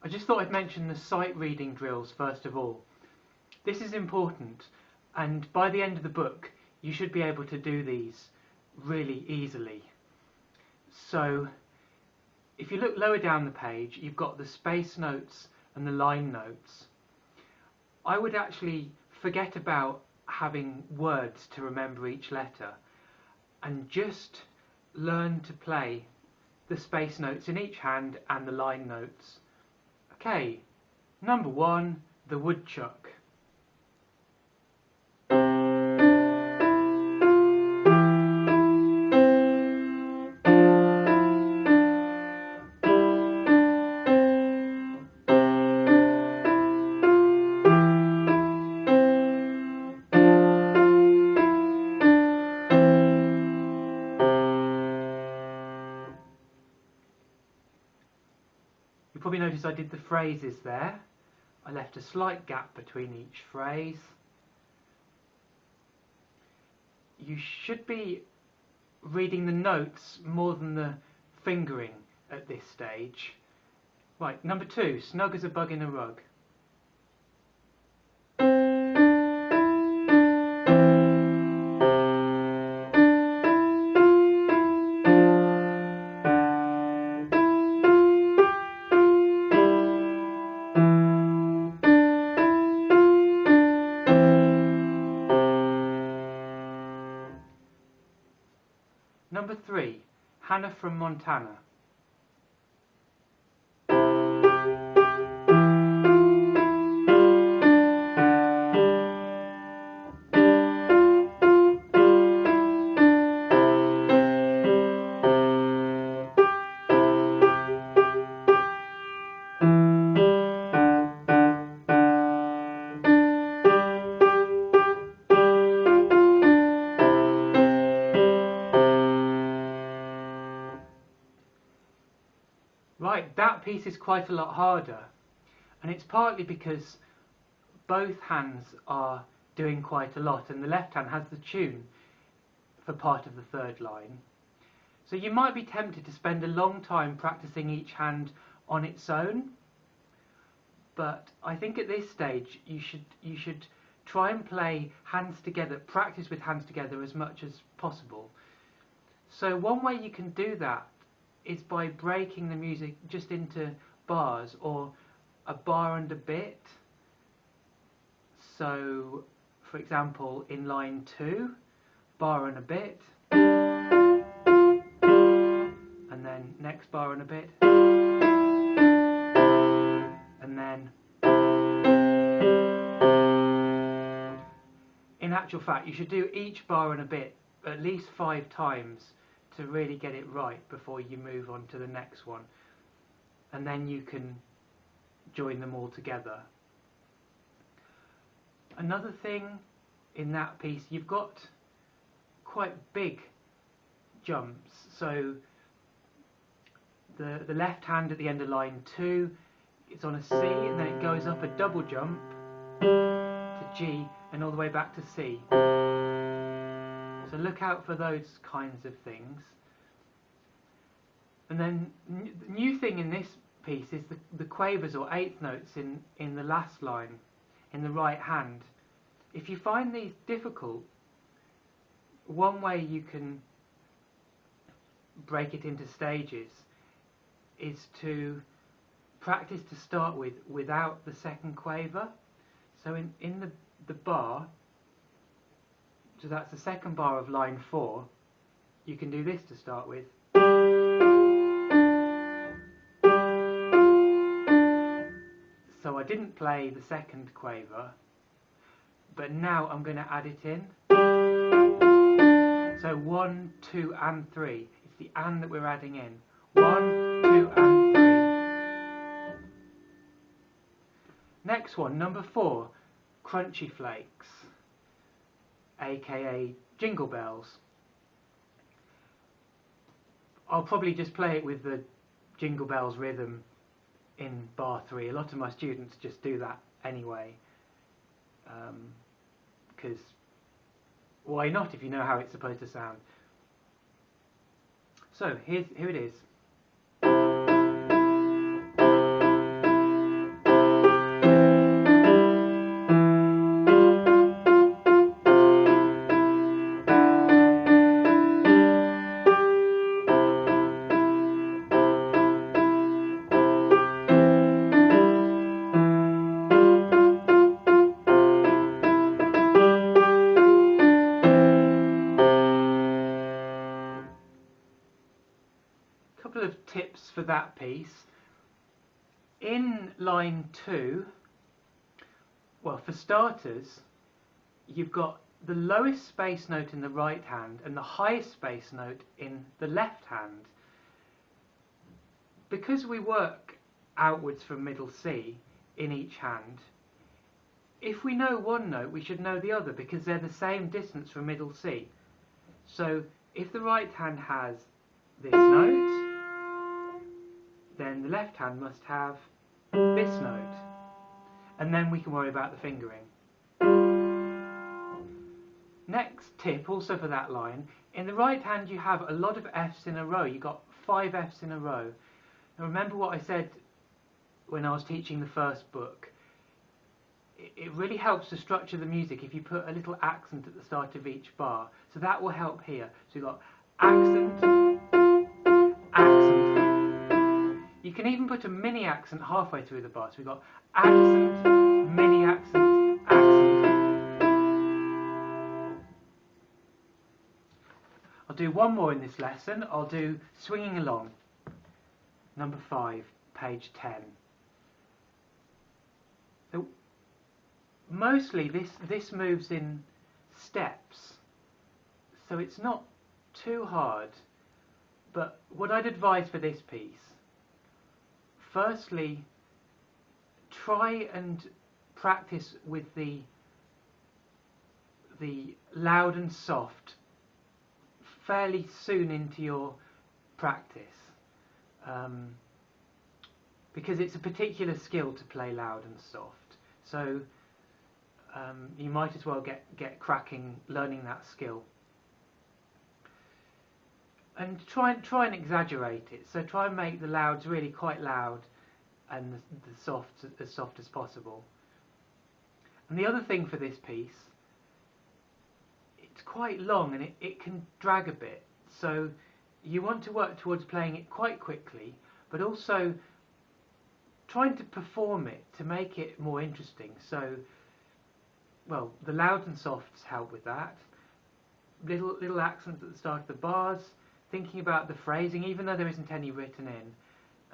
I just thought I'd mention the sight reading drills first of all. This is important, and by the end of the book you should be able to do these really easily. So if you look lower down the page, you've got the space notes and the line notes. I would actually forget about having words to remember each letter and just learn to play the space notes in each hand and the line notes. Okay, number 1, the woodchuck. You probably noticed I did the phrases there. I left a slight gap between each phrase. You should be reading the notes more than the fingering at this stage. Right, number 2, snug as a bug in a rug. Number 3, Hannah from Montana. Right, that piece is quite a lot harder, and it's partly because both hands are doing quite a lot and the left hand has the tune for part of the third line. So you might be tempted to spend a long time practicing each hand on its own, but I think at this stage you should try and play hands together, practice with hands together as much as possible. So one way you can do that is by breaking the music just into bars, or a bar and a bit. So, for example, in line 2, bar and a bit, and then next bar and a bit, and then in actual fact you should do each bar and a bit at least 5 times to really get it right before you move on to the next one, and then you can join them all together. Another thing in that piece, you've got quite big jumps, so the left hand at the end of line 2, it's on a C and then it goes up a double jump to G and all the way back to C. So look out for those kinds of things. And then the new thing in this piece is the quavers or eighth notes in the last line, in the right hand. If you find these difficult, one way you can break it into stages is to practice to start with without the second quaver. So in the bar, so that's the second bar of line 4, you can do this to start with. So I didn't play the second quaver, but now I'm going to add it in. So 1, 2 and 3. It's the and that we're adding in. 1, 2 and 3. Next one, number 4, Crunchy Flakes, aka Jingle Bells. I'll probably just play it with the Jingle Bells rhythm in bar 3. A lot of my students just do that anyway, because why not if you know how it's supposed to sound? So here it is. that piece. In line 2, well, for starters, you've got the lowest space note in the right hand and the highest space note in the left hand. Because we work outwards from middle C in each hand, if we know one note, we should know the other because they're the same distance from middle C. So if the right hand has this note, then the left hand must have this note. And then we can worry about the fingering. Next tip, also for that line, in the right hand you have a lot of Fs in a row. You've got 5 Fs in a row. Now remember what I said when I was teaching the first book. It really helps to structure the music if you put a little accent at the start of each bar. So that will help here. So you've got accent, accent. You can even put a mini accent halfway through the bar. So we've got accent, mini accent, accent. I'll do one more in this lesson. I'll do Swinging Along, number 5, page 10. So mostly this moves in steps, so it's not too hard, but what I'd advise for this piece, firstly, try and practice with the loud and soft fairly soon into your practice, because it's a particular skill to play loud and soft. So you might as well get cracking learning that skill. And try and exaggerate it. So try and make the louds really quite loud and the softs as soft as possible. And the other thing for this piece, it's quite long and it can drag a bit. So you want to work towards playing it quite quickly, but also trying to perform it to make it more interesting. So, well, the louds and softs help with that. Little accents at the start of the bars, thinking about the phrasing, even though there isn't any written in,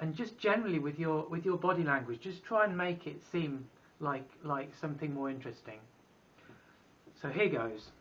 and just generally with your body language, just try and make it seem like something more interesting. So here goes.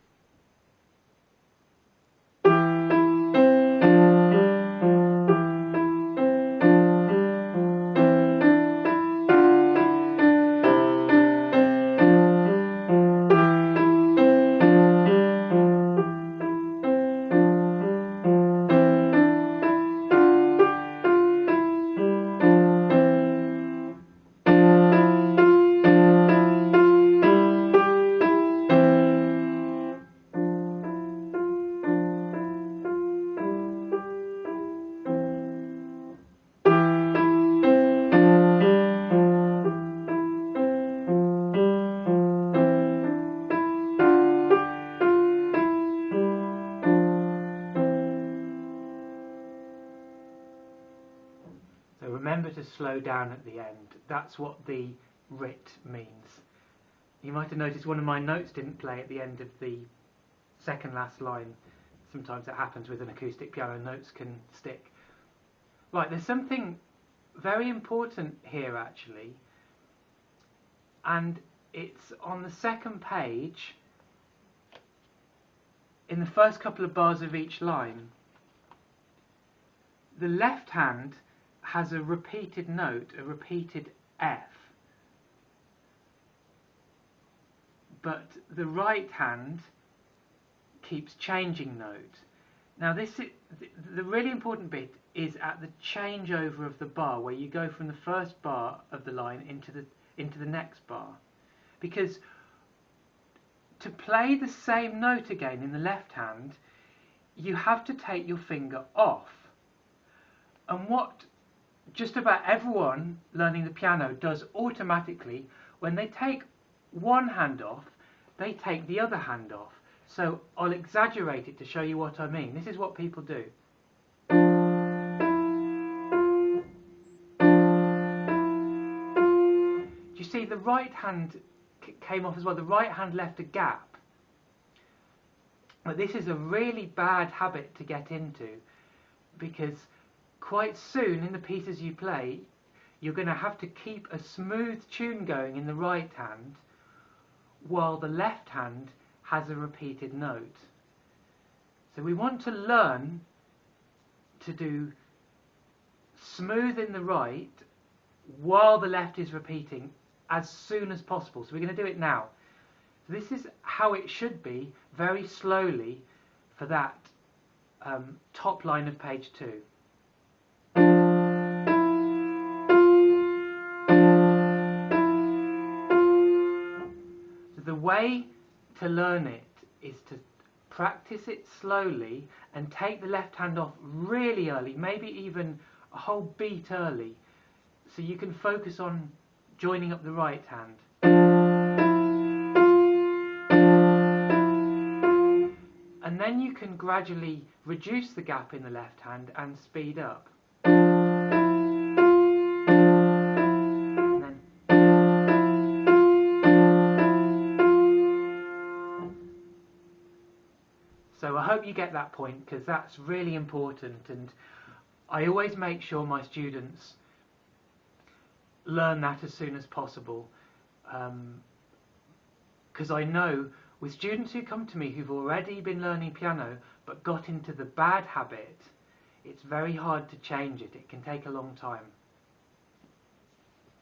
Remember to slow down at the end. That's what the writ means. You might have noticed one of my notes didn't play at the end of the second last line. Sometimes it happens with an acoustic piano, notes can stick. Right, there's something very important here actually, and it's on the second page in the first couple of bars of each line. The left hand has a repeated note, a repeated F, but the right hand keeps changing note. Now the really important bit is at the changeover of the bar, where you go from the first bar of the line into the next bar, because to play the same note again in the left hand, you have to take your finger off. And what just about everyone learning the piano does automatically, when they take one hand off, they take the other hand off. So I'll exaggerate it to show you what I mean. This is what people do. Do you see the right hand came off as well? The right hand left a gap. But this is a really bad habit to get into, because quite soon in the pieces you play, you're going to have to keep a smooth tune going in the right hand while the left hand has a repeated note. So we want to learn to do smooth in the right while the left is repeating as soon as possible. So we're going to do it now. So this is how it should be, very slowly, for that top line of page 2. So the way to learn it is to practice it slowly and take the left hand off really early, maybe even a whole beat early, so you can focus on joining up the right hand. And then you can gradually reduce the gap in the left hand and speed up. And then so I hope you get that point, because that's really important, and I always make sure my students learn that as soon as possible, because I know with students who come to me who've already been learning piano but got into the bad habit, it's very hard to change it. It can take a long time.